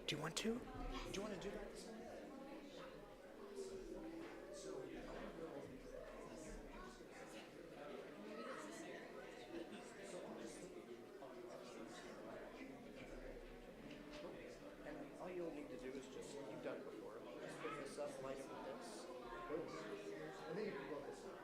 Do you want to? Do you want to do that? And all you'll need to do is just, you've done it before, just pick this up, line it with this. Boom. I think you can blow this up.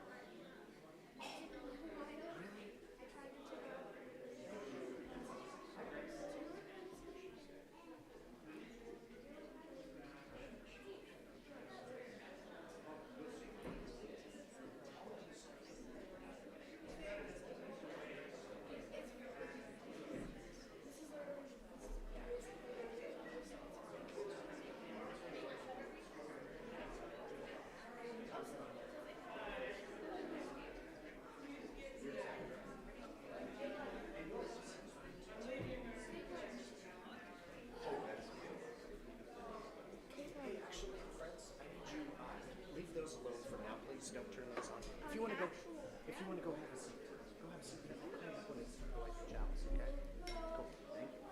Hey, actually, friends, I need you, leave those alone for now, please. Don't turn those on. If you want to go have a seat, go have a seat. I'll clean up when it's like pajamas, okay? Cool. Thank you.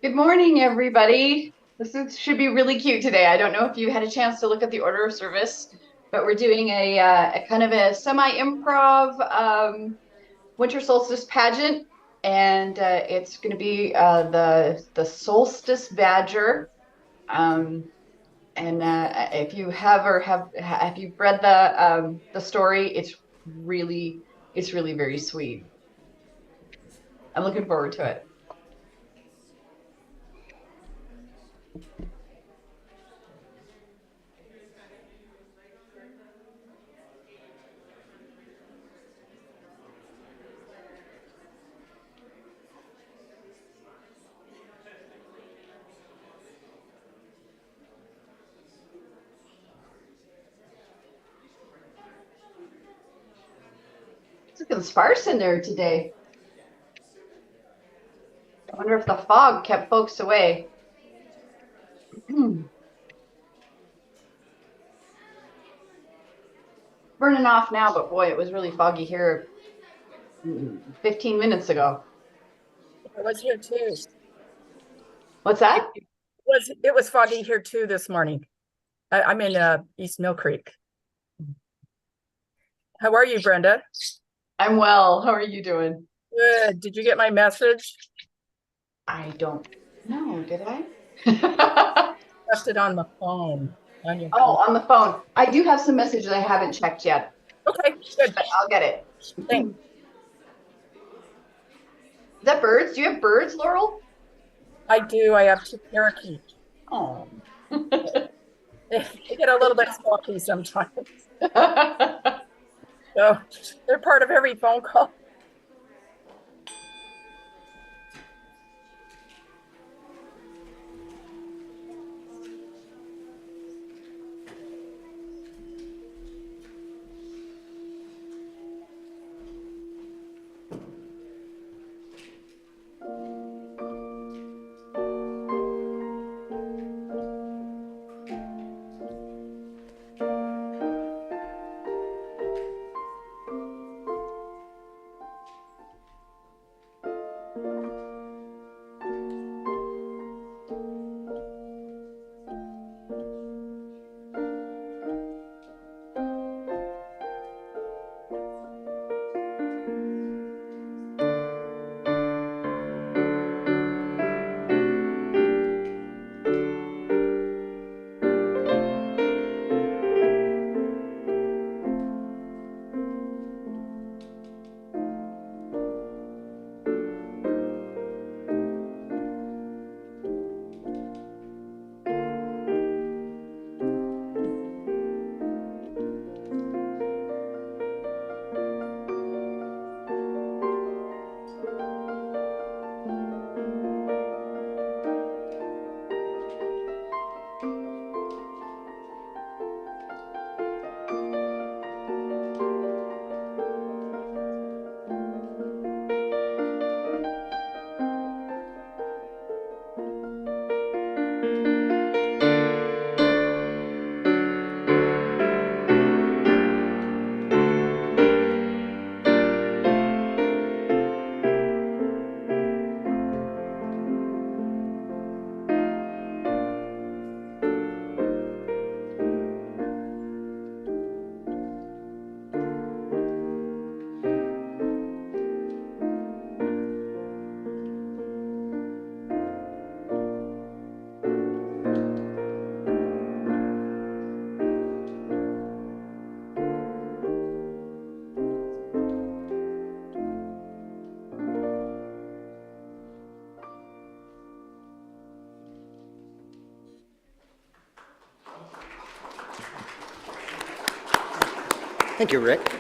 Good morning, everybody. Should be really cute today. I don't know if you had a chance to look at the order of service, but we're doing a kind of a semi-improv winter solstice pageant, and it's going to be the Solstice Badger. And if you have or have if you've read the story, it's really very sweet. I'm looking forward to it. It's looking sparse in there today. I wonder if the fog kept folks away. Burning off now, but boy, it was really foggy here 15 minutes ago. It was here too. What's that? It was foggy here too this morning. I'm in East Mill Creek. How are you, Brenda? I'm well. How are you doing? Good. Did you get my message? I don't know. Did I? Left it on the phone. On your Oh, phone. on the phone. I do have some messages I haven't checked yet, Okay, good. but I'll get it. Thanks. Is that birds? Do you have birds, Laurel? I do. I have two parakeets. Oh. They get a little bit squawky sometimes. So they're part of every phone call. Thank you, Rick.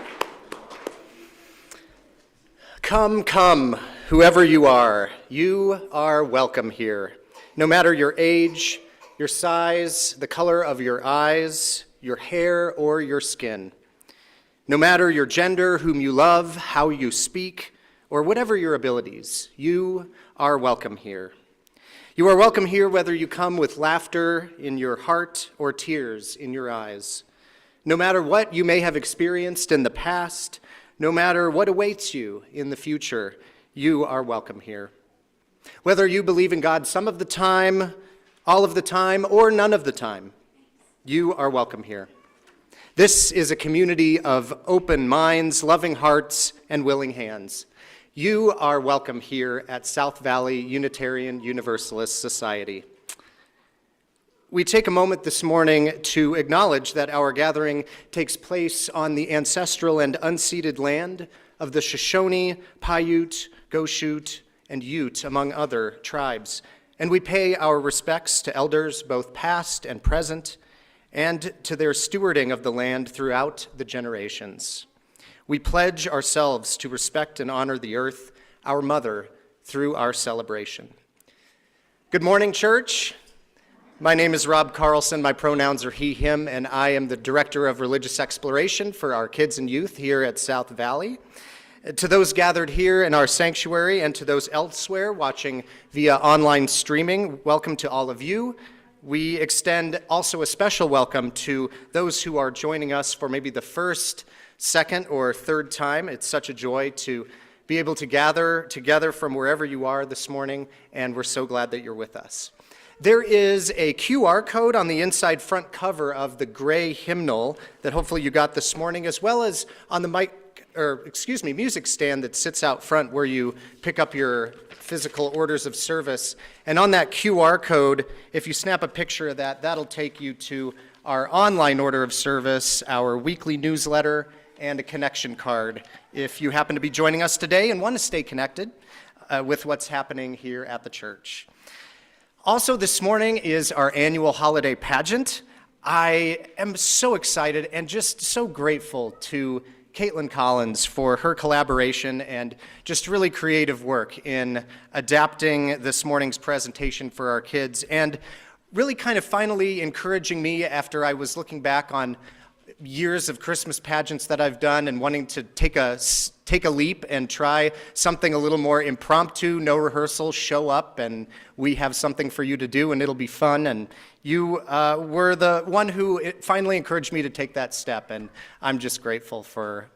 Come, come, whoever you are welcome here. No matter your age, your size, the color of your eyes, your hair, or your skin. No matter your gender, whom you love, how you speak, or whatever your abilities, you are welcome here. You are welcome here whether you come with laughter in your heart or tears in your eyes. No matter what you may have experienced in the past, no matter what awaits you in the future, you are welcome here. Whether you believe in God some of the time, all of the time, or none of the time, you are welcome here. This is a community of open minds, loving hearts, and willing hands. You are welcome here at South Valley Unitarian Universalist Society. We take a moment this morning to acknowledge that our gathering takes place on the ancestral and unceded land of the Shoshone, Paiute, Goshute, and Ute, among other tribes. And we pay our respects to elders, both past and present, and to their stewarding of the land throughout the generations. We pledge ourselves to respect and honor the earth, our mother, through our celebration. Good morning, church. My name is Rob Carlson. My pronouns are he, him, and I am the Director of Religious Exploration for our kids and youth here at South Valley. To those gathered here in our sanctuary and to those elsewhere watching via online streaming, welcome to all of you. We extend also a special welcome to those who are joining us for maybe the first, second, or third time. It's such a joy to be able to gather together from wherever you are this morning, and we're so glad that you're with us. There is a QR code on the inside front cover of the gray hymnal that hopefully you got this morning, as well as on the music stand that sits out front where you pick up your physical orders of service. And on that QR code, if you snap a picture of that, that'll take you to our online order of service, our weekly newsletter, and a connection card if you happen to be joining us today and want to stay connected with what's happening here at the church. Also this morning is our annual holiday pageant. I am so excited and just so grateful to Caitlin Collins for her collaboration and just really creative work in adapting this morning's presentation for our kids, and really kind of finally encouraging me after I was looking back on years of Christmas pageants that I've done and wanting to take a leap and try something a little more impromptu, no rehearsal, show up, and we have something for you to do, and it'll be fun. And you were the one who finally encouraged me to take that step, and I'm just grateful for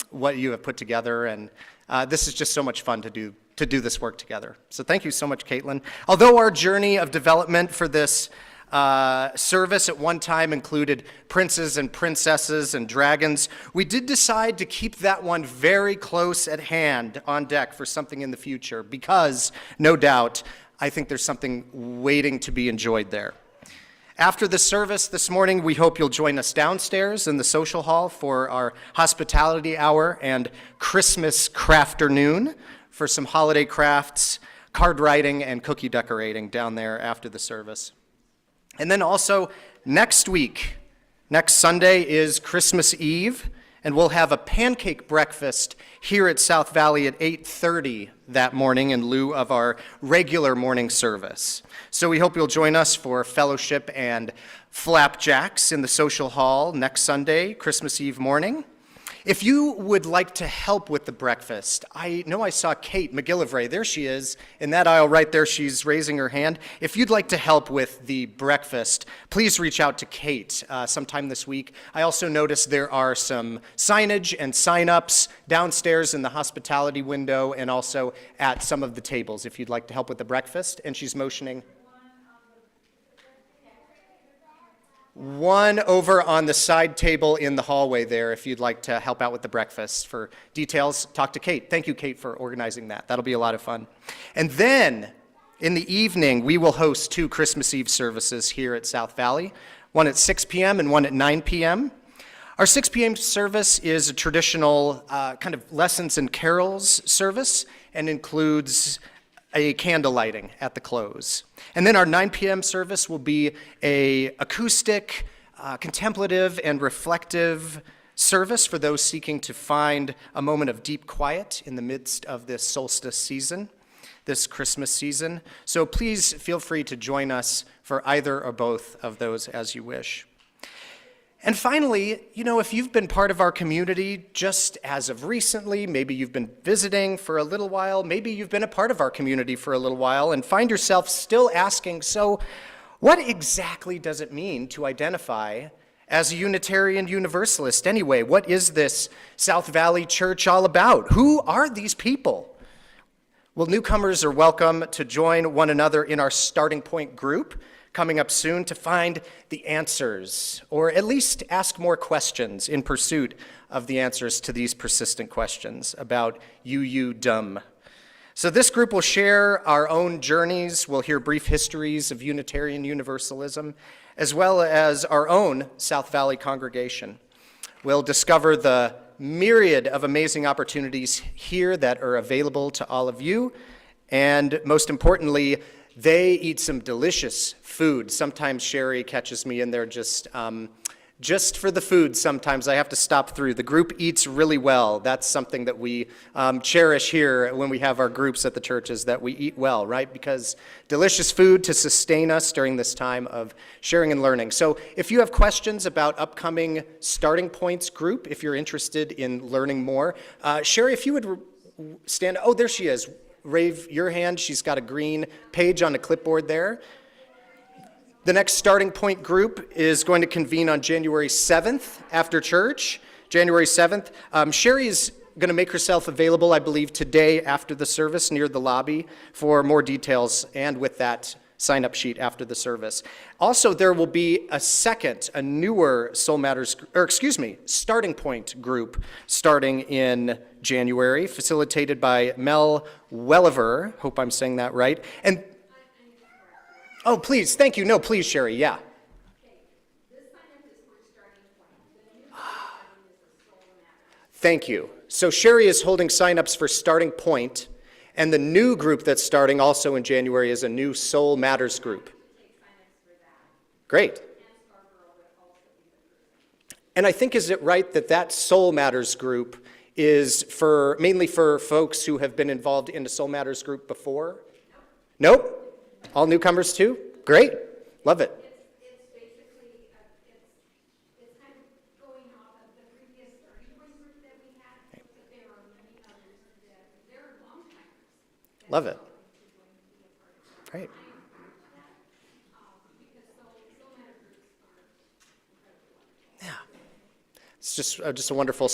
what you have put together, and this is just so much fun to do this work together. So thank you so much, Caitlin. Although our journey of development for this service at one time included princes and princesses and dragons, we did decide to keep that one very close at hand on deck for something in the future because, no doubt, I think there's something waiting to be enjoyed there. After the service this morning, we hope you'll join us downstairs in the social hall for our hospitality hour and Christmas crafternoon for some holiday crafts, card writing, and cookie decorating down there after the service. And then also next week, next Sunday is Christmas Eve, and we'll have a pancake breakfast here at South Valley at 8:30 that morning in lieu of our regular morning service. So we hope you'll join us for fellowship and flapjacks in the social hall next Sunday, Christmas Eve morning. If you would like to help with the breakfast, I know I saw Kate McGillivray. There she is in that aisle right there. She's raising her hand. If you'd like to help with the breakfast, please reach out to Kate sometime this week. I also noticed there are some signage and sign-ups downstairs in the hospitality window and also at some of the tables if you'd like to help with the breakfast. And she's motioning. One over on the side table in the hallway there if you'd like to help out with the breakfast. For details, talk to Kate. Thank you, Kate, for organizing that. That'll be a lot of fun. And then in the evening, we will host 2 Christmas Eve services here at South Valley, one at 6 p.m. and one at 9 p.m. Our 6 p.m. service is a traditional kind of lessons and carols service and includes a candle lighting at the close. And then our 9 p.m. service will be a acoustic, contemplative, and reflective service for those seeking to find a moment of deep quiet in the midst of this solstice season, this Christmas season. So please feel free to join us for either or both of those as you wish. And finally, if you've been part of our community just as of recently, maybe you've been visiting for a little while, maybe you've been a part of our community for a little while and find yourself still asking, so what exactly does it mean to identify as a Unitarian Universalist anyway? What is this South Valley Church all about? Who are these people? Well, newcomers are welcome to join one another in our starting point group coming up soon to find the answers, or at least ask more questions in pursuit of the answers to these persistent questions about UU-dom. So this group will share our own journeys. We'll hear brief histories of Unitarian Universalism, as well as our own South Valley congregation. We'll discover the myriad of amazing opportunities here that are available to all of you. And most importantly, they eat some delicious food. Sometimes Sherry catches me in there just for the food. Sometimes I have to stop through. The group eats really well. That's something that we cherish here when we have our groups at the churches, that we eat well, right? Because delicious food to sustain us during this time of sharing and learning. So if you have questions about upcoming Starting Points group, if you're interested in learning more, Sherry, if you would stand, oh, there she is. Wave your hand. She's got a green page on a clipboard there. The next Starting Point group is going to convene on January 7th after church, January 7th. Sherry is going to make herself available, I believe, today after the service near the lobby for more details and with that sign-up sheet after the service. Also, there will be a newer Starting Point group starting in January, facilitated by Mel Welliver. Hope I'm saying that right. And oh, please, thank you. No, please, Sherry, yeah. Thank you. So Sherry is holding sign-ups for Starting Point, and the new group that's starting also in January is a new Soul Matters group. Great. And I think, is it right that Soul Matters group is mainly for folks who have been involved in a Soul Matters group before? Nope? All newcomers too? Great. Love it. It's basically, it's kind of going off of the previous Starting Point group that we had, but there are many others that, they're long timers. Love it. Great. Yeah. It's just a wonderful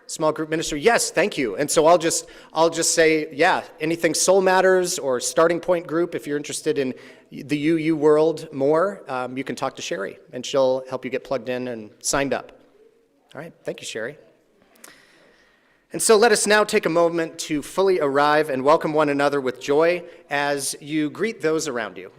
small group ministry. Yes, thank you. And so I'll just say, yeah, anything Soul Matters or Starting Point group, if you're interested in the UU world more, you can talk to Sherry, and she'll help you get plugged in and signed up. All right, thank you, Sherry. And so let us now take a moment to fully arrive and welcome one another with joy as you greet those around you.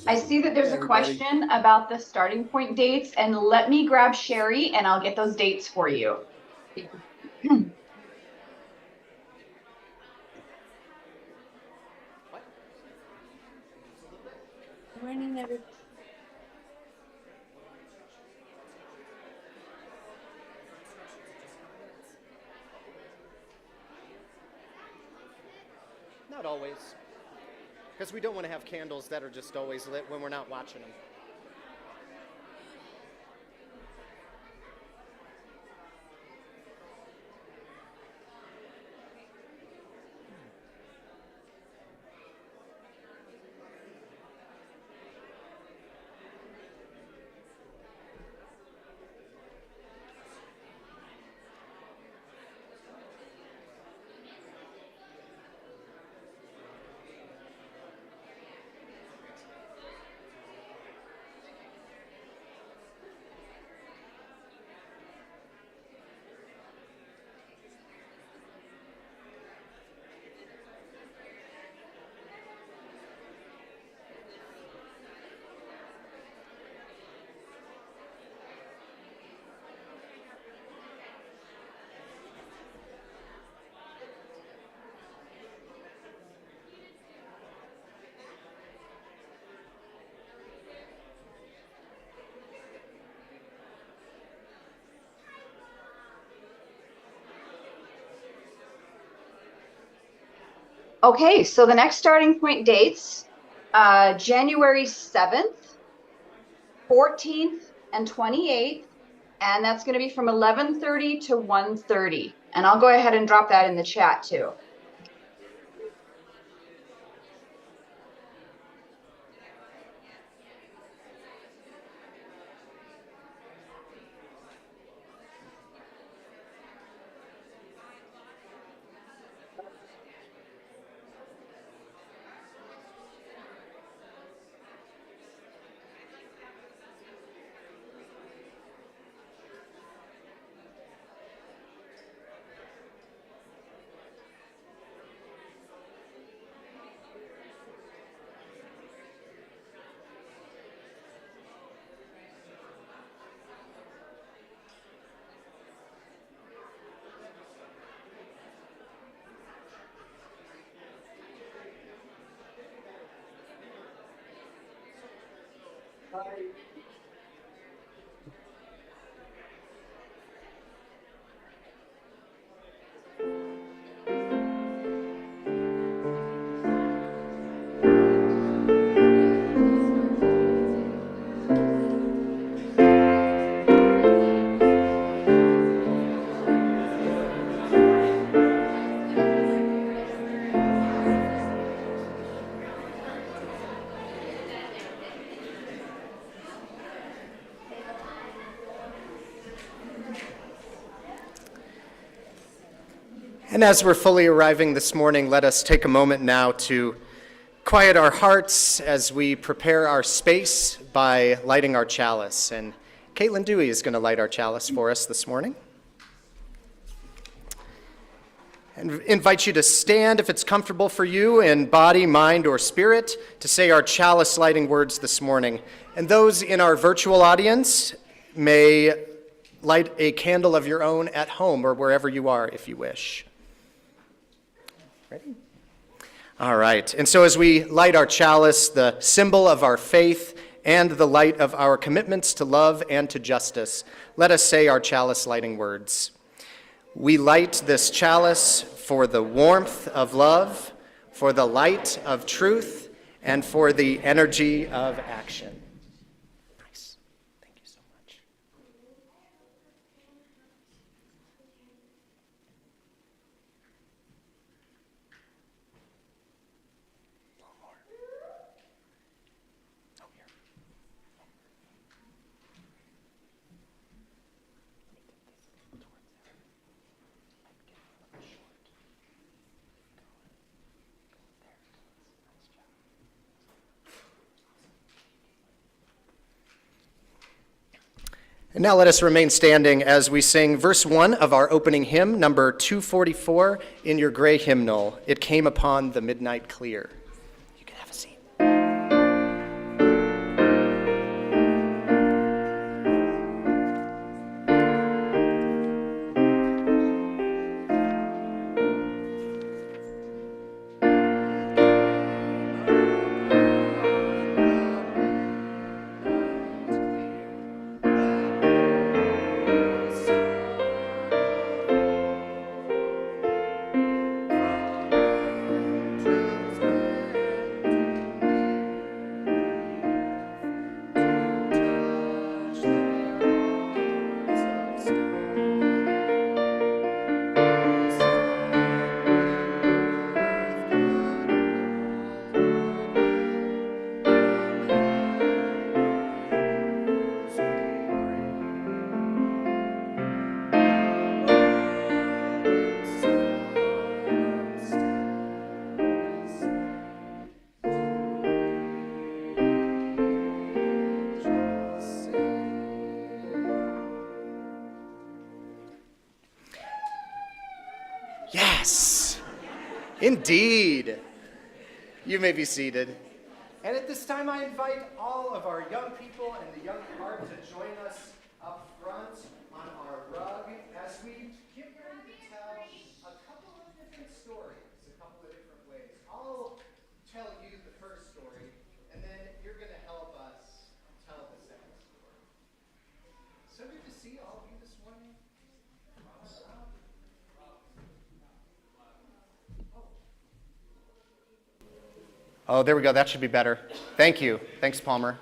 I see that there's a question about the Starting Point dates, and let me grab Sherry and I'll get those dates for you. Morning, everybody. Not always, because we don't want to have candles that are just always lit when we're not watching them. Okay, so the next starting point dates, January 7th, 14th, and 28th, and that's going to be from 11:30 to 1:30. And I'll go ahead and drop that in the chat too. And as we're fully arriving this morning, let us take a moment now to quiet our hearts as we prepare our space by lighting our chalice. And Caitlin Dewey is going to light our chalice for us this morning. And invite you to stand if it's comfortable for you in body, mind, or spirit to say our chalice lighting words this morning. And those in our virtual audience may light a candle of your own at home or wherever you are if you wish. Ready? All right. And so as we light our chalice, the symbol of our faith and the light of our commitments to love and to justice, let us say our chalice lighting words. We light this chalice for the warmth of love, for the light of truth, and for the energy of action. Nice. Thank you so much. A little more. Oh, here. And now let us remain standing as we sing verse 1 of our opening hymn, number 244, in your gray hymnal, It Came Upon the Midnight Clear. You can have a seat. Yes, indeed. You may be seated. And at this time, I invite all of our young people and the young heart to join us up front on our rug as we get ready to tell a couple of different stories, a couple of different ways. I'll tell you the first story, and then you're going to help us tell the second story. So good to see all of you this morning. Come on around. Oh, there we go. That should be better. Thank you. Thanks, Palmer.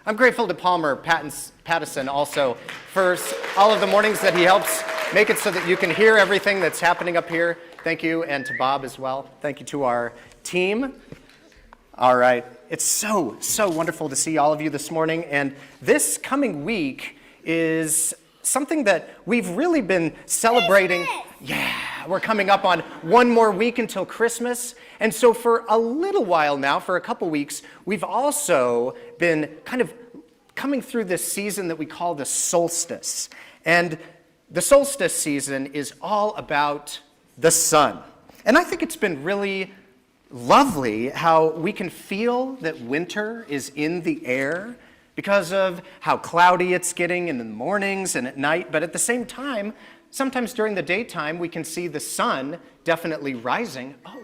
I'm grateful to Palmer Pattison also for all of the mornings that he helps make it so that you can hear everything that's happening up here. Thank you, and to Bob as well. Thank you to our team. All right. It's so wonderful to see all of you this morning. And this coming week is something that we've really been celebrating. Yeah, we're coming up on one more week until Christmas. And so for a little while now, for a couple weeks, we've also been kind of coming through this season that we call the solstice. And the solstice season is all about the sun. And I think it's been really lovely how we can feel that winter is in the air because of how cloudy it's getting in the mornings and at night. But at the same time, sometimes during the daytime, we can see the sun definitely rising. Oh,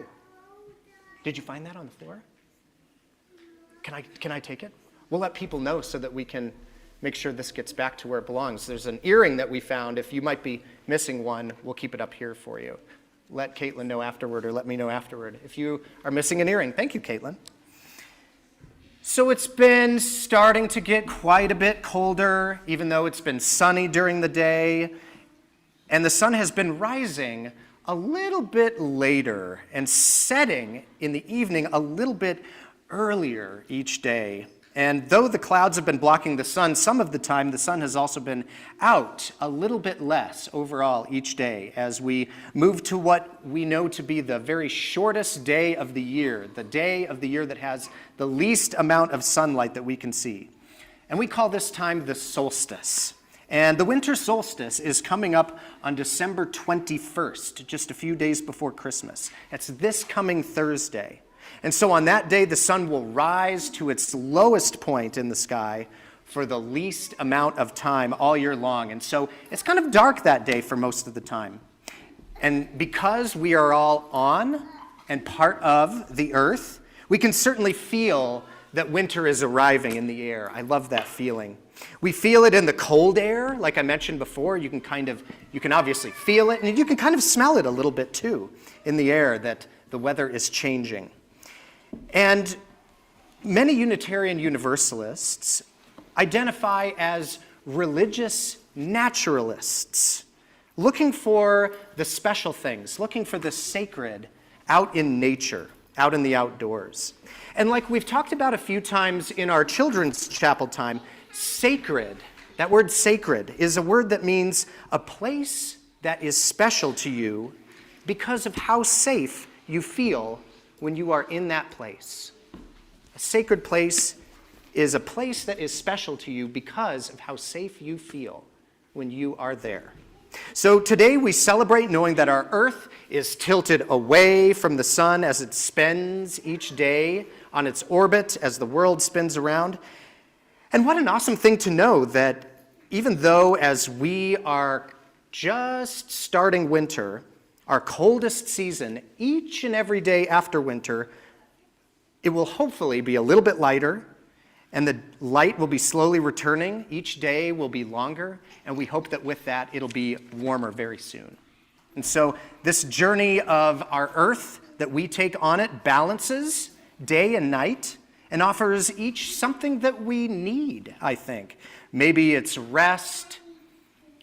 did you find that on the floor? Can I take it? We'll let people know so that we can make sure this gets back to where it belongs. There's an earring that we found. If you might be missing one, we'll keep it up here for you. Let Caitlin know afterward, or let me know afterward if you are missing an earring. Thank you, Caitlin. So it's been starting to get quite a bit colder, even though it's been sunny during the day. And the sun has been rising a little bit later and setting in the evening a little bit earlier each day. And though the clouds have been blocking the sun, some of the time the sun has also been out a little bit less overall each day as we move to what we know to be the very shortest day of the year, the day of the year that has the least amount of sunlight that we can see. And we call this time the solstice. And the winter solstice is coming up on December 21st, just a few days before Christmas. It's this coming Thursday. And so on that day, the sun will rise to its lowest point in the sky for the least amount of time all year long. And so it's kind of dark that day for most of the time. And because we are all on and part of the earth, we can certainly feel that winter is arriving in the air. I love that feeling. We feel it in the cold air, like I mentioned before. You can obviously feel it, and you can kind of smell it a little bit too in the air that the weather is changing. And many Unitarian Universalists identify as religious naturalists, looking for the special things, looking for the sacred out in nature, out in the outdoors. And like we've talked about a few times in our children's chapel time, sacred, that word sacred, is a word that means a place that is special to you because of how safe you feel when you are in that place. A sacred place is a place that is special to you because of how safe you feel when you are there. So today we celebrate knowing that our earth is tilted away from the sun as it spends each day on its orbit as the world spins around. And what an awesome thing to know that even though as we are just starting winter, our coldest season, each and every day after winter, it will hopefully be a little bit lighter, and the light will be slowly returning. Each day will be longer, and we hope that with that, it'll be warmer very soon. And so this journey of our earth that we take on it balances day and night and offers each something that we need, I think. Maybe it's rest.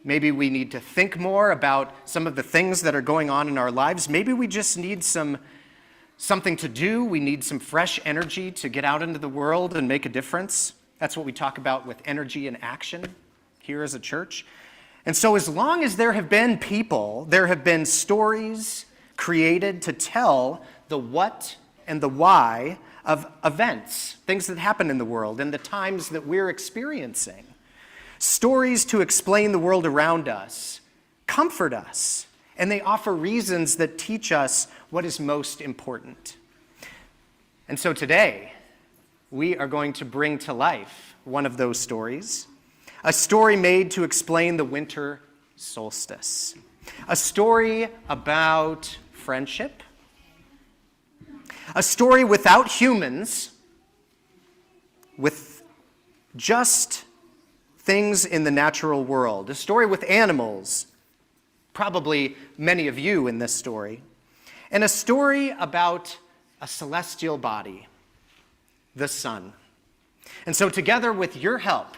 Maybe we need to think more about some of the things that are going on in our lives. Maybe we just need something to do. We need some fresh energy to get out into the world and make a difference. That's what we talk about with energy and action here as a church. And so as long as there have been people, there have been stories created to tell the what and the why of events, things that happen in the world and the times that we're experiencing. Stories to explain the world around us, comfort us, and they offer reasons that teach us what is most important. And so today, we are going to bring to life one of those stories, a story made to explain the winter solstice, a story about friendship, a story without humans, with just things in the natural world, a story with animals, probably many of you in this story, and a story about a celestial body, the sun. And so together with your help,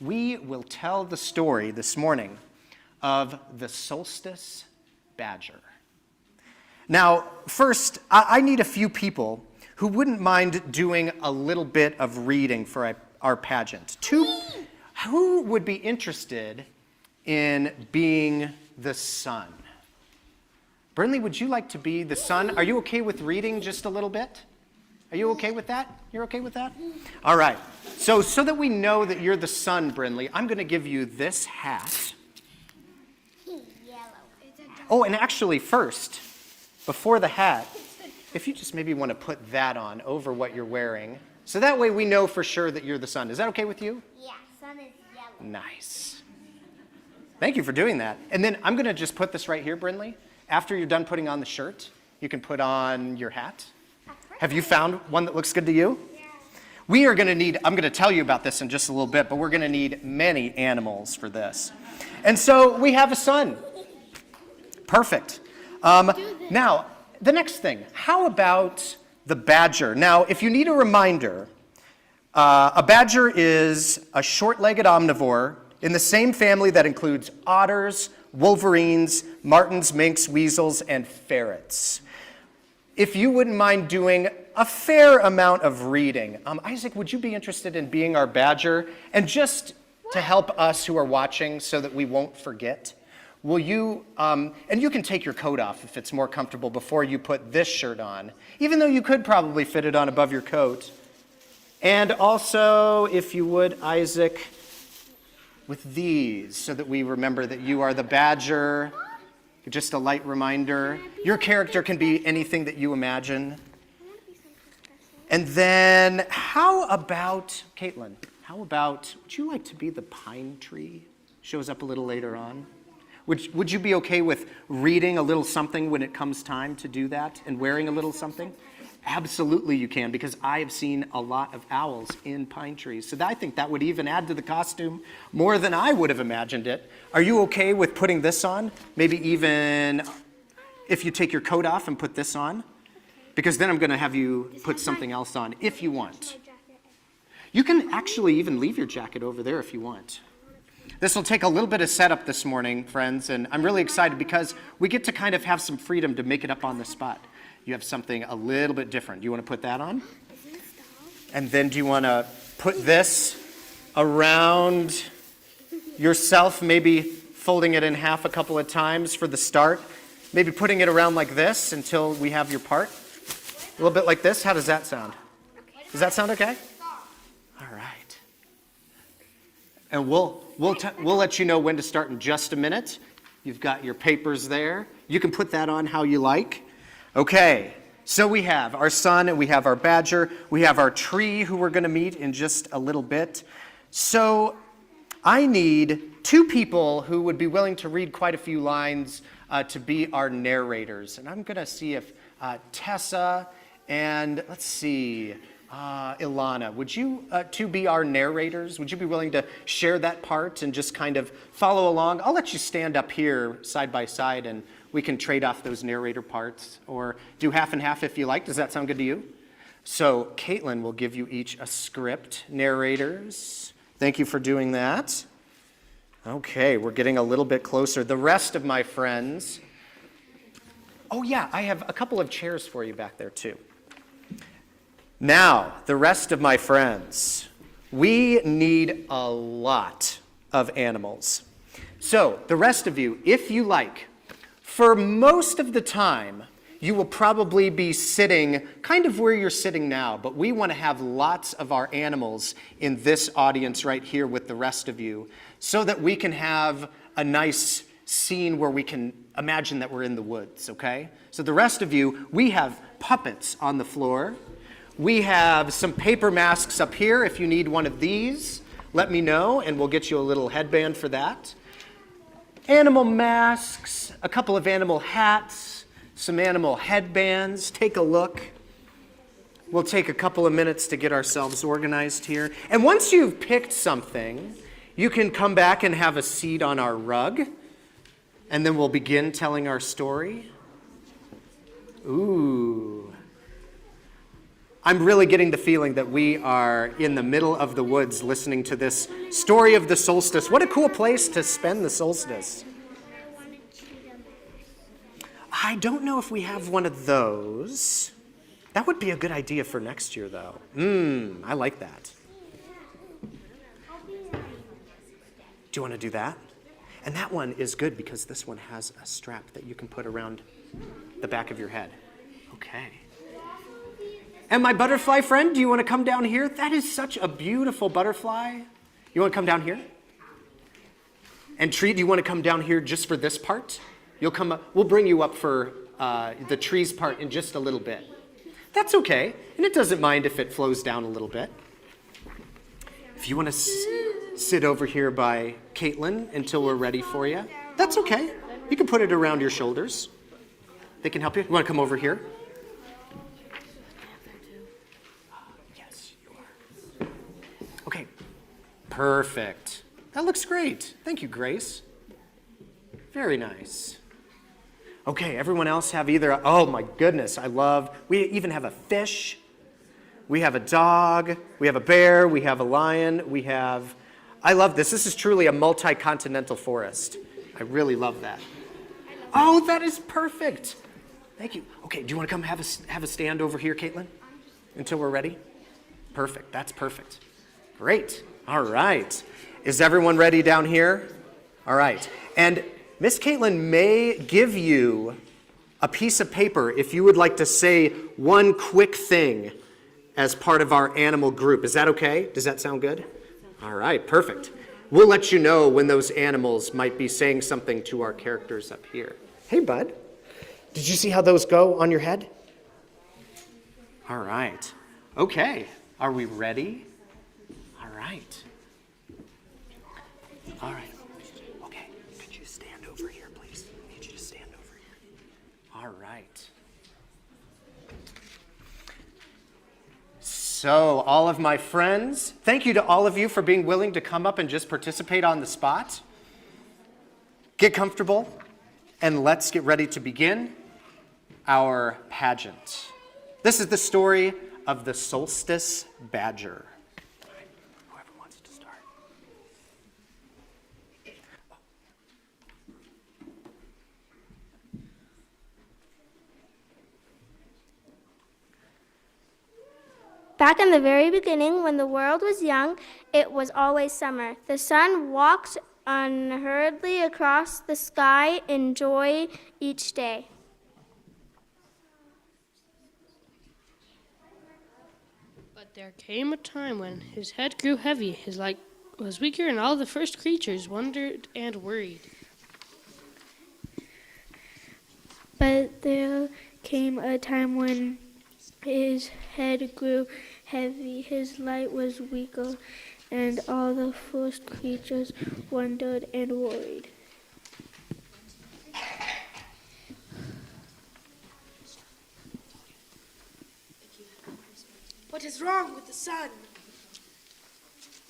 we will tell the story this morning of the solstice badger. Now, first, I need a few people who wouldn't mind doing a little bit of reading for our pageant. Who would be interested in being the sun? Brinley, would you like to be the sun? Are you okay with reading just a little bit? Are you okay with that? You're okay with that? All right. So that we know that you're the sun, Brinley, I'm going to give you this hat. Oh, and actually first, before the hat, if you just maybe want to put that on over what you're wearing, so that way we know for sure that you're the sun. Is that okay with you? Yeah, sun is yellow. Nice. Thank you for doing that. And then I'm going to just put this right here, Brinley. After you're done putting on the shirt, you can put on your hat. Have you found one that looks good to you? Yeah. We are going to need, I'm going to tell you about this in just a little bit, but we're going to need many animals for this. And so we have a sun. Perfect. Now, the next thing, how about the badger? Now, if you need a reminder, a badger is a short-legged omnivore in the same family that includes otters, wolverines, martens, minks, weasels, and ferrets. If you wouldn't mind doing a fair amount of reading, Isaac, would you be interested in being our badger? And just to help us who are watching so that we won't forget, will you, and you can take your coat off if it's more comfortable before you put this shirt on, even though you could probably fit it on above your coat. And also, if you would, Isaac, with these, so that we remember that you are the badger. Just a light reminder. Your character can be anything that you imagine. And then, how about, Caitlin, would you like to be the pine tree? Shows up a little later on. Would you be okay with reading a little something when it comes time to do that and wearing a little something? Absolutely you can, because I have seen a lot of owls in pine trees. So I think that would even add to the costume more than I would have imagined it. Are you okay with putting this on? Maybe even if you take your coat off and put this on? Because then I'm going to have you put something else on if you want. You can actually even leave your jacket over there if you want. This will take a little bit of setup this morning, friends, and I'm really excited because we get to kind of have some freedom to make it up on the spot. You have something a little bit different. Do you want to put that on? And then do you want to put this around yourself, maybe folding it in half a couple of times for the start? Maybe putting it around like this until we have your part? A little bit like this? How does that sound? Does that sound okay? All right. And we'll let you know when to start in just a minute. You've got your papers there. You can put that on how you like. Okay, so we have our sun and we have our badger. We have our tree who we're going to meet in just a little bit. So I need two people who would be willing to read quite a few lines to be our narrators. And I'm going to see if Tessa and, let's see, Ilana, would you two be our narrators? Would you be willing to share that part and just kind of follow along? I'll let you stand up here side by side and we can trade off those narrator parts or do half and half if you like. Does that sound good to you? So Caitlin will give you each a script. Narrators, thank you for doing that. Okay, we're getting a little bit closer. The rest of my friends. Oh yeah, I have a couple of chairs for you back there too. Now, the rest of my friends, we need a lot of animals. So the rest of you, if you like, for most of the time, you will probably be sitting kind of where you're sitting now, but we want to have lots of our animals in this audience right here with the rest of you so that we can have a nice scene where we can imagine that we're in the woods, okay? So the rest of you, we have puppets on the floor. We have some paper masks up here. If you need one of these, let me know and we'll get you a little headband for that. Animal masks, a couple of animal hats, some animal headbands. Take a look. We'll take a couple of minutes to get ourselves organized here. And once you've picked something, you can come back and have a seat on our rug, and then we'll begin telling our story. Ooh. I'm really getting the feeling that we are in the middle of the woods listening to this story of the solstice. What a cool place to spend the solstice. I don't know if we have one of those. That would be a good idea for next year, though. I like that. Do you want to do that? And that one is good because this one has a strap that you can put around the back of your head. Okay. And my butterfly friend, do you want to come down here? That is such a beautiful butterfly. You want to come down here? And Tree, do you want to come down here just for this part? You'll come up, we'll bring you up for the trees part in just a little bit. That's okay, and it doesn't mind if it flows down a little bit. If you want to sit over here by Caitlin until we're ready for you, that's okay. You can put it around your shoulders. They can help you. You want to come over here? Yes, you are. Okay, perfect. That looks great. Thank you, Grace. Very nice. Okay, everyone else have either, oh my goodness, we even have a fish, we have a dog, we have a bear, we have a lion, I love this. This is truly a multi-continental forest. I really love that. Oh, that is perfect. Thank you. Okay, do you want to come have a stand over here, Caitlin, until we're ready? Perfect, that's perfect. Great, all right. Is everyone ready down here? All right, and Miss Caitlin may give you a piece of paper if you would like to say one quick thing as part of our animal group. Is that okay? Does that sound good? All right, perfect. We'll let you know when those animals might be saying something to our characters up here. Hey, bud. Did you see how those go on your head? All right. Okay. Are we ready? All right. All right. Okay. Could you stand over here, please? I need you to stand over here. All right. So, all of my friends, thank you to all of you for being willing to come up and just participate on the spot. Get comfortable, and let's get ready to begin our pageant. This is the story of the solstice badger. Whoever wants to start. Back in the very beginning, when the world was young, it was always summer. The sun walked unhurriedly across the sky in joy each day. But there came a time when his head grew heavy, his light was weaker, and all the first creatures wondered and worried. But there came a time when his head grew heavy, his light was weaker, and all the first creatures wondered and worried. What is wrong with the sun?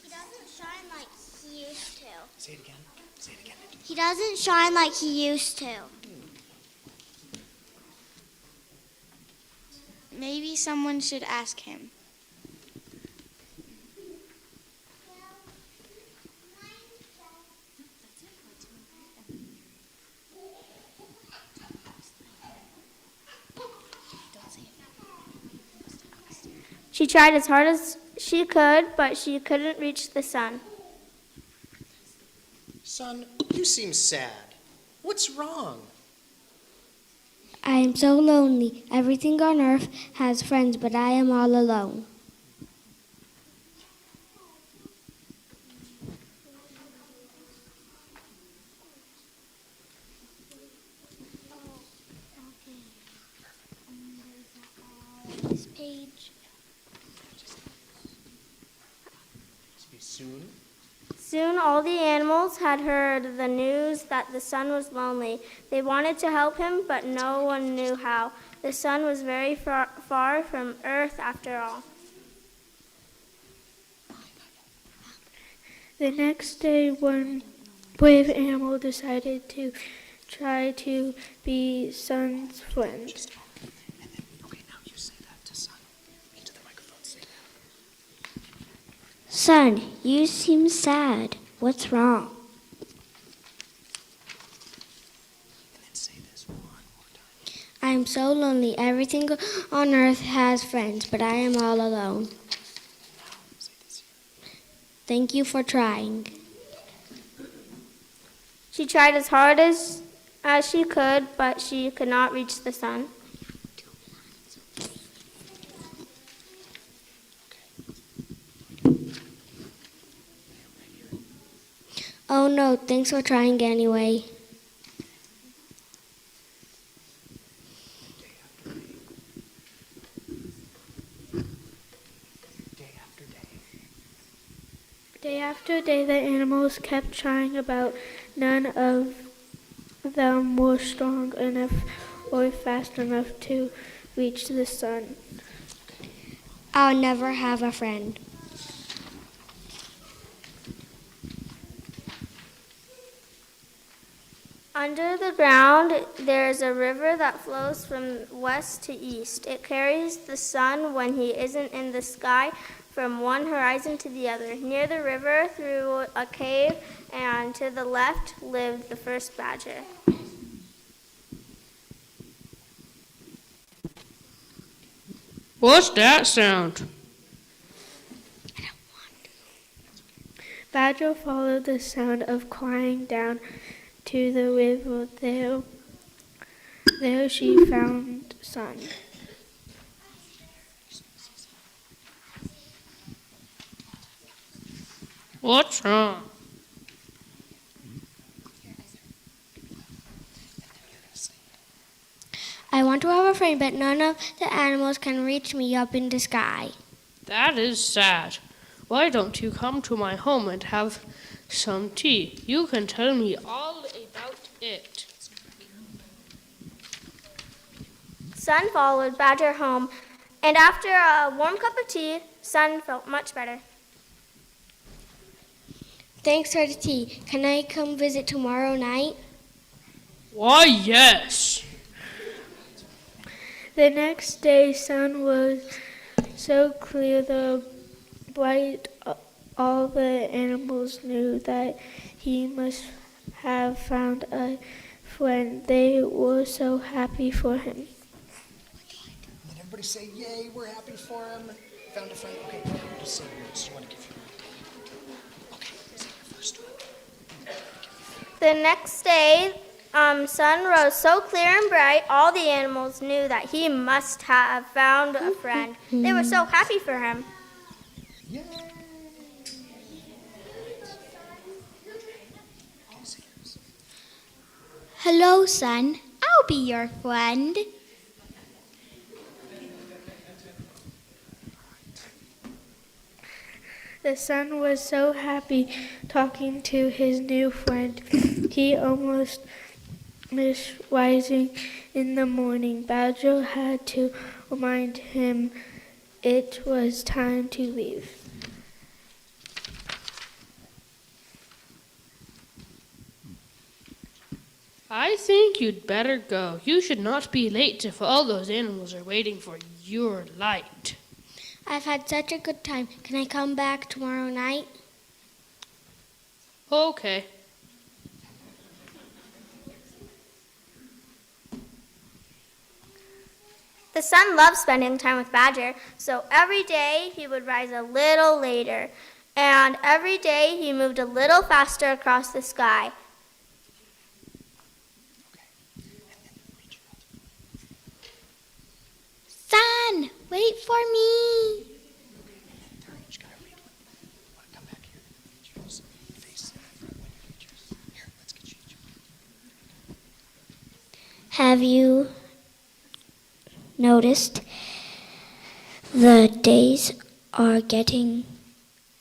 He doesn't shine like he used to. Say it again. Say it again. He doesn't shine like he used to. Maybe someone should ask him. She tried as hard as she could, but she couldn't reach the sun. Son, you seem sad. What's wrong? I am so lonely. Everything on earth has friends, but I am all alone. This page. Soon. Soon all the animals had heard the news that the sun was lonely. They wanted to help him, but no one knew how. The sun was very far from earth after all. The next day, one brave animal decided to try to be Sun's friend. And then, okay, now you say that to Sun into the microphone. Son, you seem sad. What's wrong? And then say this one more time. I am so lonely. Everything on earth has friends, but I am all alone. Now, say this here. Thank you for trying. She tried as hard as she could, but she could not reach the sun. Oh no, thanks for trying anyway. Day after day. Day after day, the animals kept trying, but none of them were strong enough or fast enough to reach the sun. I'll never have a friend. Under the ground, there is a river that flows from west to east. It carries the sun when he isn't in the sky from one horizon to the other. Near the river, through a cave, and to the left, lived the first badger. What's that sound? Badger followed the sound of crying down to the river. There she found sun. What's wrong? I want to have a friend, but none of the animals can reach me up in the sky. That is sad. Why don't you come to my home and have some tea? You can tell me all about it. Sun followed Badger home, and after a warm cup of tea, Sun felt much better. Thanks for the tea. Can I come visit tomorrow night? Why, yes. The next day, sun was so clear, the bright, all the animals knew that he must have found a friend. They were so happy for him. And then everybody say, yay, we're happy for him. Found a friend. Okay, just say yours. You want to give your name? Okay, say your first one. The next day, sun rose so clear and bright, all the animals knew that he must have found a friend. They were so happy for him. Yay! Hello, Sun. I'll be your friend. The sun was so happy talking to his new friend. He almost missed rising in the morning. Badger had to remind him it was time to leave. I think you'd better go. You should not be late if all those animals are waiting for your light. I've had such a good time. Can I come back tomorrow night? Okay. The sun loved spending time with Badger, so every day he would rise a little later, and every day he moved a little faster across the sky. Sun, wait for me. Just gotta read one. Want to come back here? Features. Face front window features. Here, let's get you. Have you noticed the days are getting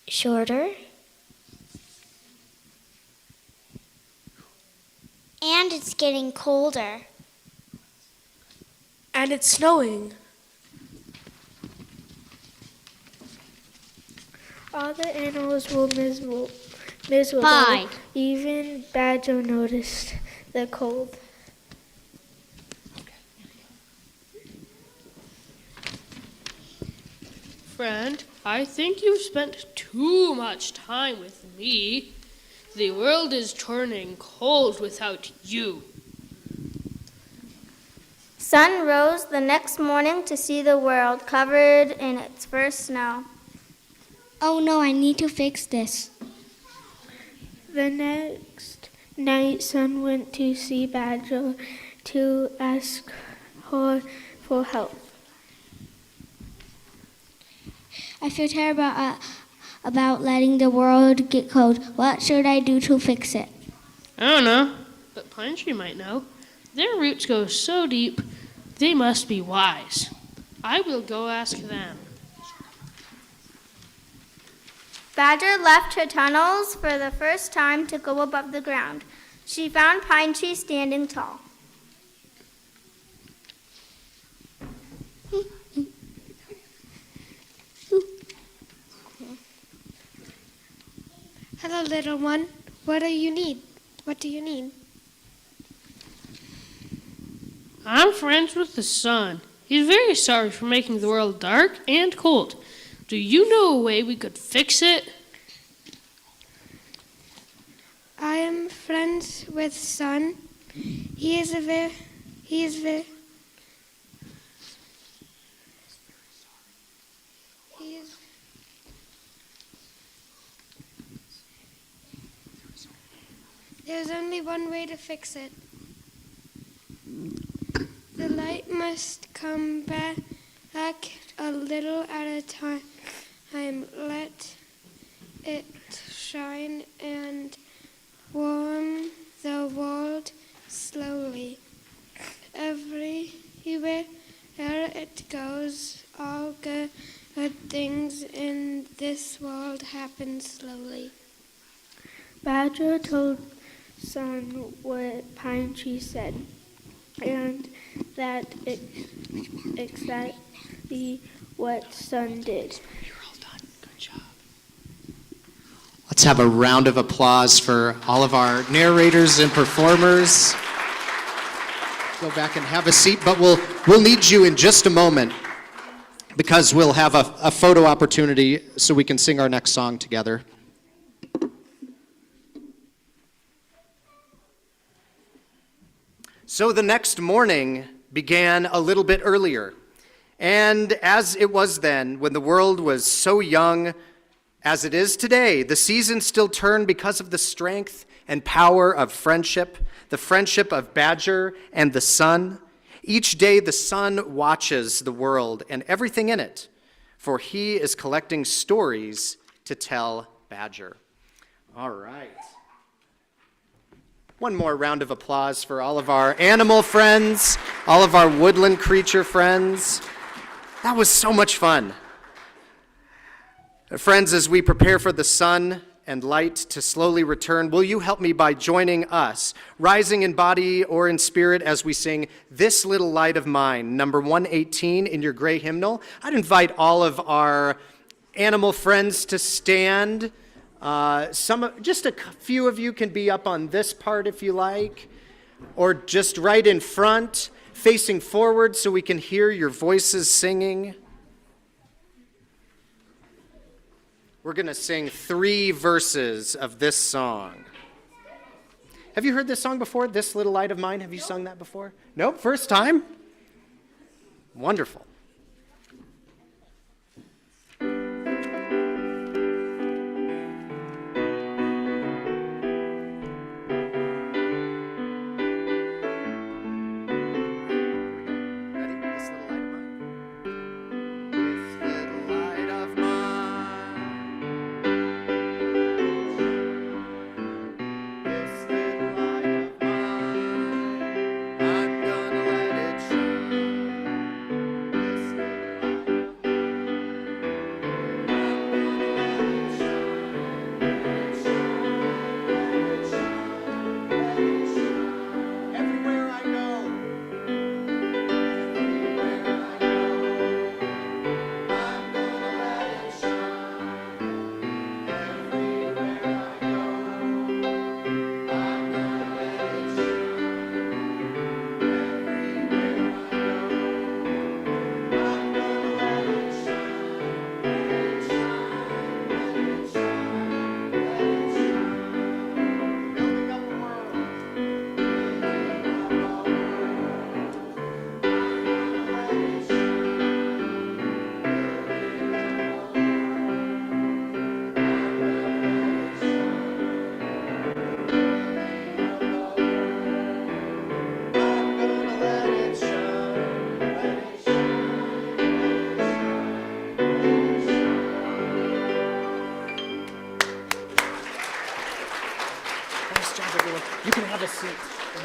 shorter? And it's getting colder. And it's snowing. All the animals were miserable. Bye. Even Badger noticed the cold. Friend, I think you've spent too much time with me. The world is turning cold without you. Sun rose the next morning to see the world covered in its first snow. Oh no, I need to fix this. The next night, Sun went to see Badger to ask her for help. I feel terrible about letting the world get cold. What should I do to fix it? I don't know, but Pine Tree might know. Their roots go so deep, they must be wise. I will go ask them. Badger left her tunnels for the first time to go above the ground. She found Pine Tree standing tall. Hello, little one. What do you need? What do you need? I'm friends with the sun. He's very sorry for making the world dark and cold. Do you know a way we could fix it? I am friends with Sun. He is There's only one way to fix it. The light must come back a little at a time. Let it shine and warm the world slowly. Everywhere it goes, all good things in this world happen slowly. Badger told Sun what Pine Tree said, and that exactly what Sun did. You're all done. Good job. Let's have a round of applause for all of our narrators and performers. Go back and have a seat, but we'll need you in just a moment because we'll have a photo opportunity so we can sing our next song together. So the next morning began a little bit earlier. And as it was then, when the world was so young as it is today, the seasons still turn because of the strength and power of friendship, the friendship of Badger and the sun. Each day the sun watches the world and everything in it, for he is collecting stories to tell Badger. All right. One more round of applause for all of our animal friends, all of our woodland creature friends. That was so much fun. Friends, as we prepare for the sun and light to slowly return, will you help me by joining us, rising in body or in spirit as we sing This Little Light of Mine, number 118 in your gray hymnal? I'd invite all of our animal friends to stand. Just a few of you can be up on this part if you like, or just right in front, facing forward so we can hear your voices singing. We're going to sing 3 verses of this song. Have you heard this song before, This Little Light of Mine? Have you sung that before? Nope, first time? Wonderful. This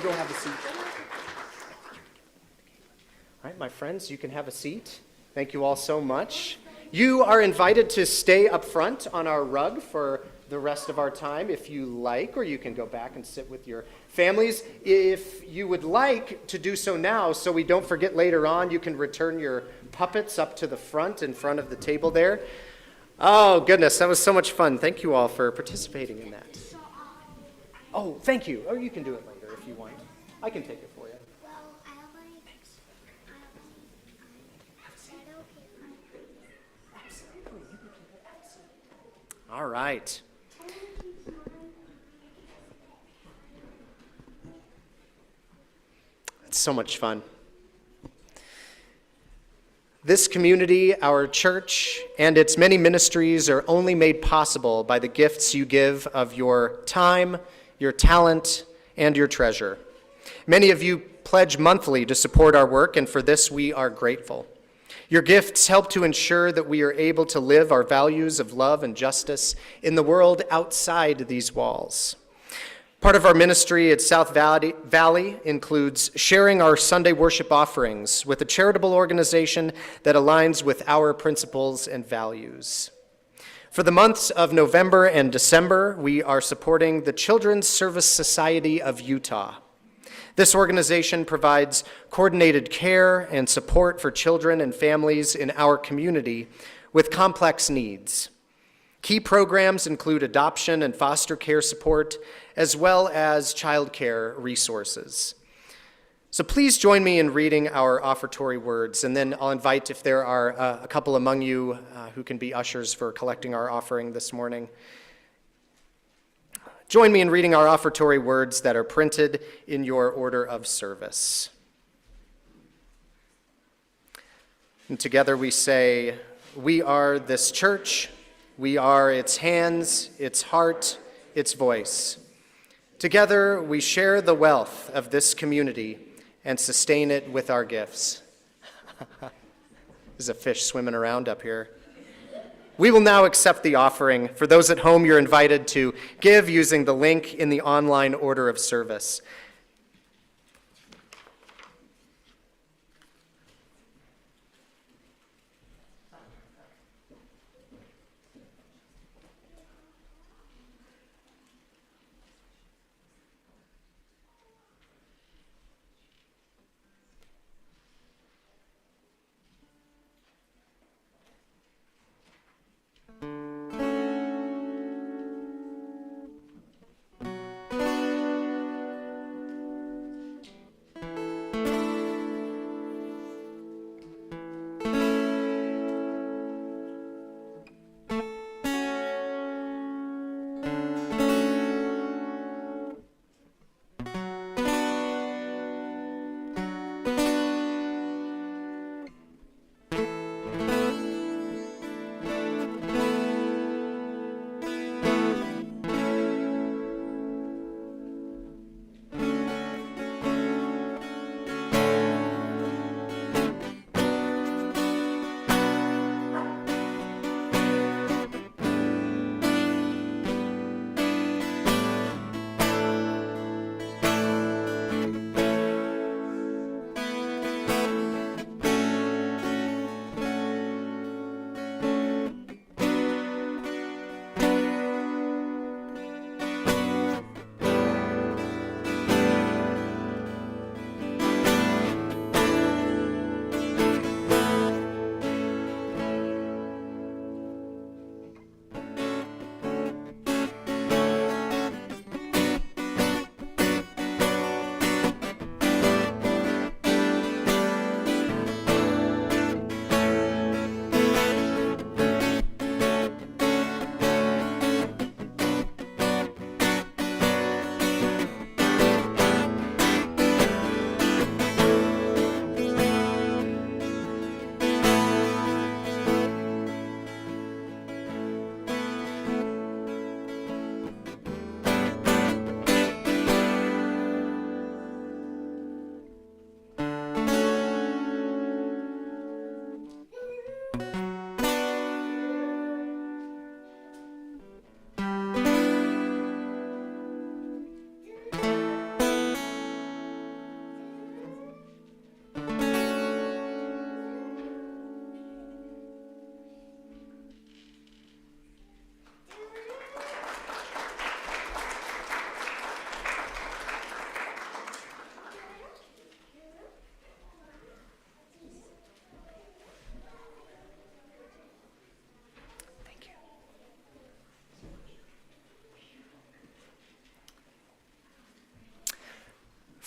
can go have a seat. All right, my friends, you can have a seat. Thank you all so much. You are invited to stay up front on our rug for the rest of our time if you like, or you can go back and sit with your families. If you would like to do so now, so we don't forget later on, you can return your puppets up to the front in front of the table there. Oh, goodness, that was so much fun. Thank you all for participating in that. Oh, thank you. Oh, you can do it later if you want. I can take it for you. All right. It's so much fun. This community, our church, and its many ministries are only made possible by the gifts you give of your time, your talent, and your treasure. Many of you pledge monthly to support our work, and for this we are grateful. Your gifts help to ensure that we are able to live our values of love and justice in the world outside these walls. Part of our ministry at South Valley includes sharing our Sunday worship offerings with a charitable organization that aligns with our principles and values. For the months of November and December, we are supporting the Children's Service Society of Utah. This organization provides coordinated care and support for children and families in our community with complex needs. Key programs include adoption and foster care support, as well as child care resources. So please join me in reading our offertory words, and then I'll invite if there are a couple among you who can be ushers for collecting our offering this morning. Join me in reading our offertory words that are printed in your order of service. And together we say, "We are this church. We are its hands, its heart, its voice. Together we share the wealth of this community and sustain it with our gifts." There's a fish swimming around up here. We will now accept the offering. For those at home, you're invited to give using the link in the online order of service.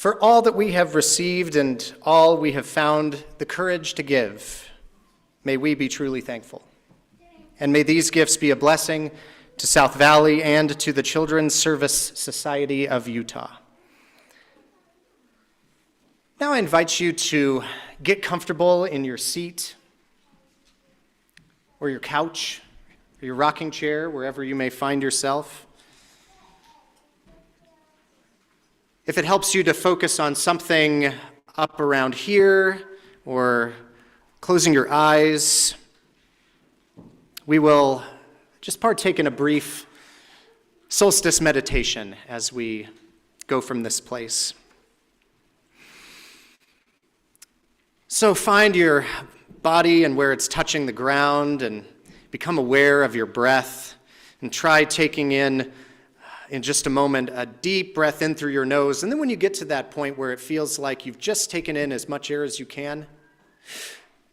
For all that we have received and all we have found the courage to give, may we be truly thankful. And may these gifts be a blessing to South Valley and to the Children's Service Society of Utah. Now I invite you to get comfortable in your seat or your couch or your rocking chair, wherever you may find yourself. If it helps you to focus on something up around here or closing your eyes, we will just partake in a brief solstice meditation as we go from this place. So find your body and where it's touching the ground and become aware of your breath, and try taking in just a moment, a deep breath in through your nose. And then when you get to that point where it feels like you've just taken in as much air as you can,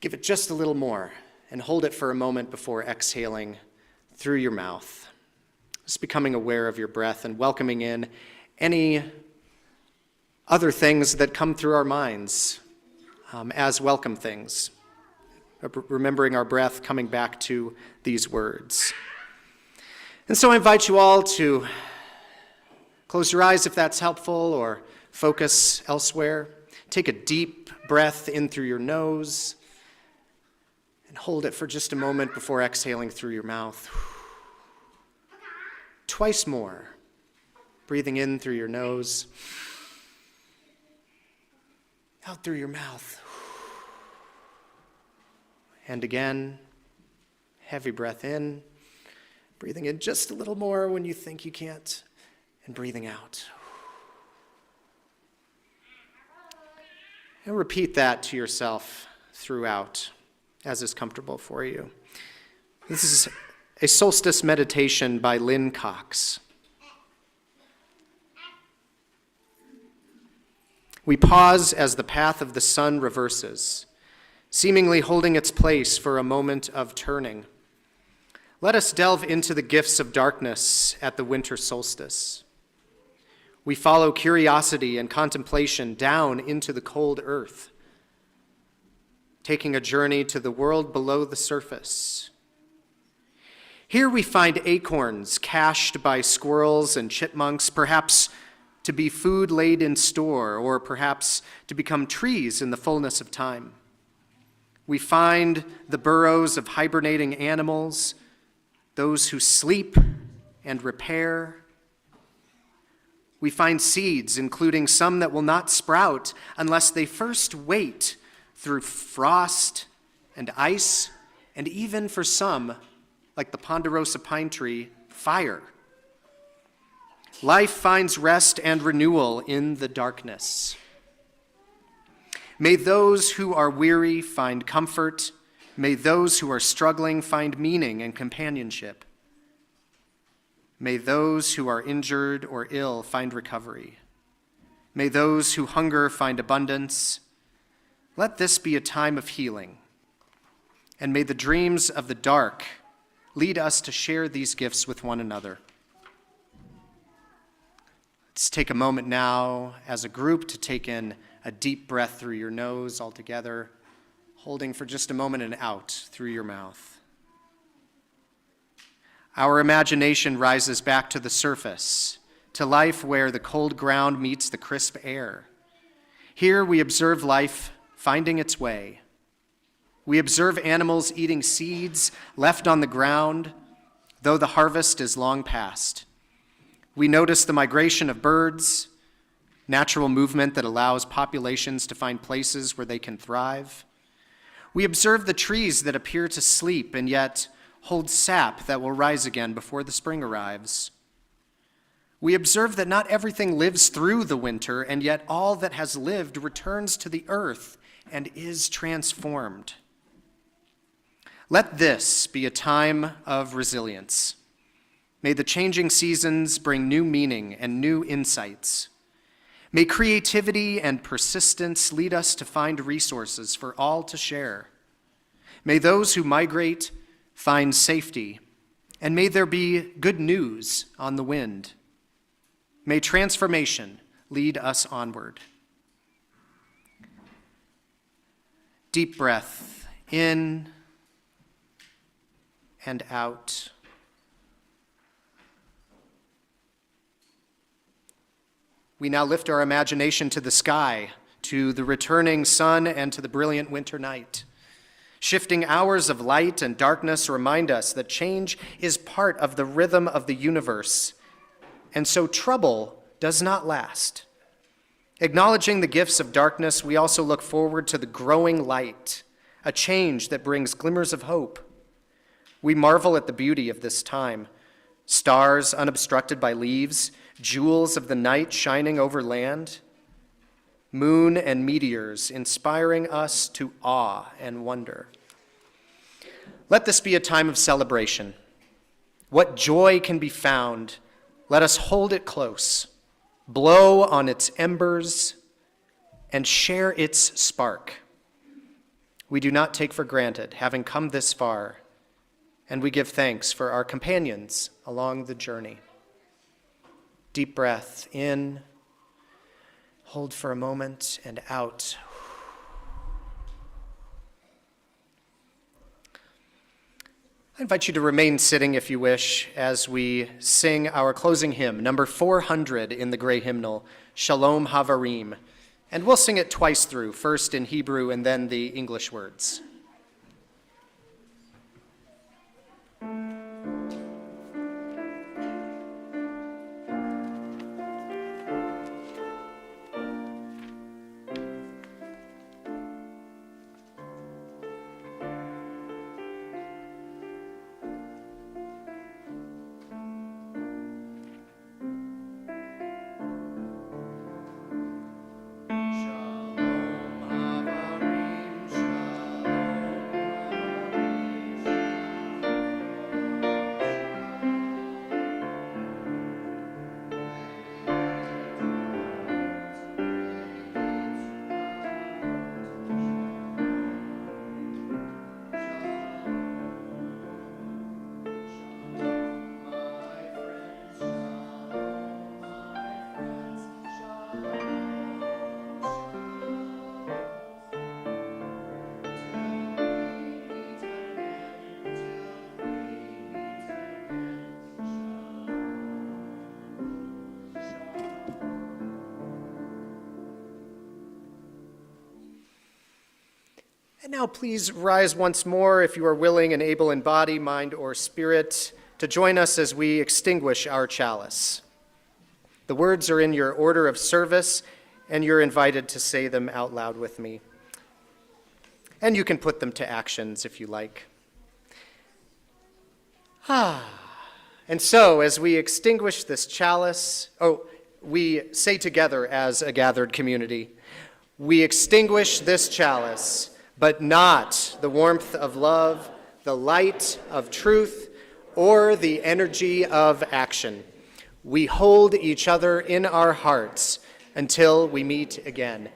give it just a little more and hold it for a moment before exhaling through your mouth. Just becoming aware of your breath and welcoming in any other things that come through our minds as welcome things. Remembering our breath, coming back to these words. And so I invite you all to close your eyes if that's helpful, or focus elsewhere. Take a deep breath in through your nose and hold it for just a moment before exhaling through your mouth. Twice more. Breathing in through your nose, out through your mouth. And again, heavy breath in, breathing in just a little more when you think you can't, and breathing out. And repeat that to yourself throughout, as is comfortable for you. This is a solstice meditation by Lynn Cox. We pause as the path of the sun reverses, seemingly holding its place for a moment of turning. Let us delve into the gifts of darkness at the winter solstice. We follow curiosity and contemplation down into the cold earth, taking a journey to the world below the surface. Here we find acorns cached by squirrels and chipmunks, perhaps to be food laid in store, or perhaps to become trees in the fullness of time. We find the burrows of hibernating animals, those who sleep and repair. We find seeds, including some that will not sprout unless they first wait through frost and ice, and even for some, like the ponderosa pine tree, fire. Life finds rest and renewal in the darkness. May those who are weary find comfort. May those who are struggling find meaning and companionship. May those who are injured or ill find recovery. May those who hunger find abundance. Let this be a time of healing. And may the dreams of the dark lead us to share these gifts with one another. Let's take a moment now as a group to take in a deep breath through your nose all together, holding for just a moment and out through your mouth. Our imagination rises back to the surface, to life where the cold ground meets the crisp air. Here we observe life finding its way. We observe animals eating seeds left on the ground, though the harvest is long past. We notice the migration of birds, natural movement that allows populations to find places where they can thrive. We observe the trees that appear to sleep and yet hold sap that will rise again before the spring arrives. We observe that not everything lives through the winter, and yet all that has lived returns to the earth and is transformed. Let this be a time of resilience. May the changing seasons bring new meaning and new insights. May creativity and persistence lead us to find resources for all to share. May those who migrate find safety, and may there be good news on the wind. May transformation lead us onward. Deep breath in and out. We now lift our imagination to the sky, to the returning sun and to the brilliant winter night. Shifting hours of light and darkness remind us that change is part of the rhythm of the universe, and so trouble does not last. Acknowledging the gifts of darkness, we also look forward to the growing light, a change that brings glimmers of hope. We marvel at the beauty of this time, stars unobstructed by leaves, jewels of the night shining over land, moon and meteors inspiring us to awe and wonder. Let this be a time of celebration. What joy can be found, let us hold it close, blow on its embers, and share its spark. We do not take for granted having come this far, and we give thanks for our companions along the journey. Deep breath in, hold for a moment, and out. I invite you to remain sitting if you wish as we sing our closing hymn, number 400 in the gray hymnal, Shalom Havarim. And we'll sing it twice through, first in Hebrew and then the English words. And now please rise once more if you are willing and able in body, mind, or spirit to join us as we extinguish our chalice. The words are in your order of service, and you're invited to say them out loud with me. And you can put them to actions if you like. And so, as we extinguish this chalice, we say together as a gathered community, we extinguish this chalice, but not the warmth of love, the light of truth, or the energy of action. We hold each other in our hearts until we meet again.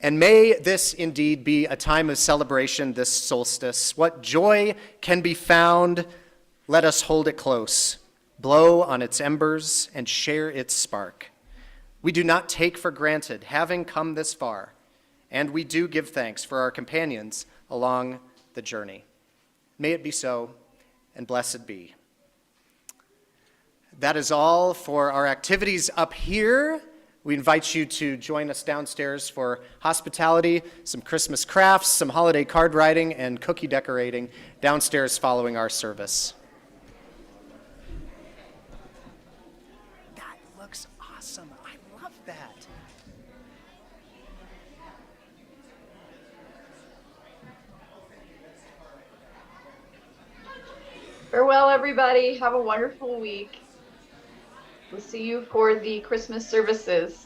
And may this indeed be a time of celebration this solstice. What joy can be found, let us hold it close, blow on its embers, and share its spark. We do not take for granted having come this far, and we do give thanks for our companions along the journey. May it be so, and blessed be. That is all for our activities up here. We invite you to join us downstairs for hospitality, some Christmas crafts, some holiday card writing, and cookie decorating downstairs following our service. That looks awesome. I love that. Farewell, everybody. Have a wonderful week. We'll see you for the Christmas services.